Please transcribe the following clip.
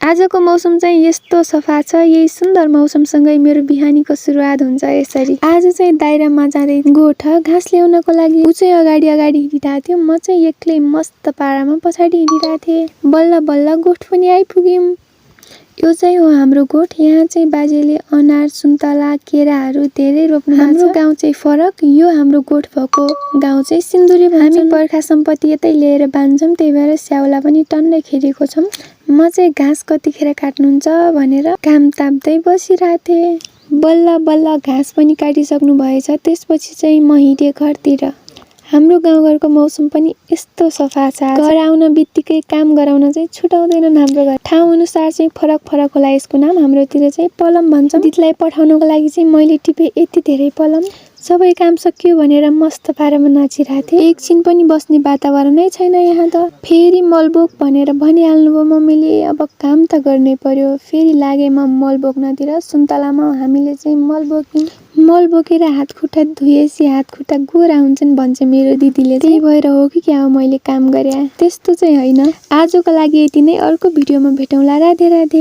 आजको मौसम चाहिँ यस्तो सफा छ। यही सुन्दर मौसमसँगै मेरो बिहानीको सुरुवात हुन्छ यसरी। आज चाहिँ दाइरामा जाँदै गोठ घाँस ल्याउनको लागि ऊ चाहिँ अगाडि हिँडिरहेको थियो। म चाहिँ एक्लै मस्त पारामा पछाडि हिँडिरहेको थिएँ। बल्ल बल्ल गोठ पनि आइपुग्यौँ। यो चाहिँ हो हाम्रो गोठ। यहाँ चाहिँ बाजेले अनार, सुन्तला, केराहरू धेरै रोप्नु भएको छ। हाम्रो गाउँ चाहिँ फरक। यो हाम्रो गोठ भएको गाउँ चाहिँ सिन्धुली भन्छन्। हामी बर्खा सम्पत्ति यतै लिएर बाँध्छौँ, त्यही भएर स्याउला पनि टन्नै खेरेको छौँ। म चाहिँ घाँस कतिखेर काट्नुहुन्छ भनेर घाम ताप्दै बसिरहेको थिएँ। बल्ल बल्ल घाँस पनि काटिसक्नु भएछ। त्यसपछि चाहिँ म हिँडेँ घरतिर। हाम्रो गाउँघरको मौसम पनि यस्तो सफा छ। घर आउन बित्तिकै काम गराउन चाहिँ छुटाउँदैनन् हाम्रो घर। ठाउँ अनुसार चाहिँ फरक फरक होला यसको नाम। हाम्रोतिर चाहिँ पलम भन्छौँ। दिदीलाई पठाउनको लागि चाहिँ मैले टिपेँ यति धेरै पलम। सबै काम सकियो भनेर मस्त पारामा नाचिरहेको थिएँ। एकछिन पनि बस्ने वातावरणै छैन यहाँ त। फेरि मल बोक भनेर भनिहाल्नुभयो मम्मीले। अब काम त गर्नै पर्यो। फेरि लागे म मल बोक्नतिर। सुन्तलामा हामीले चाहिँ मल बोक्यौँ। मल बोकेर हात खुट्टा धुएपछि हात खुट्टा गोरा हुन्छन् भन्छ मेरो दिदीले। त्यही भएर हो कि क्या हो मैले काम गरे। त्यस्तो चाहिँ होइन। आजको लागि यति नै। अर्को भिडियोमा भेटौँला। राधे राधे।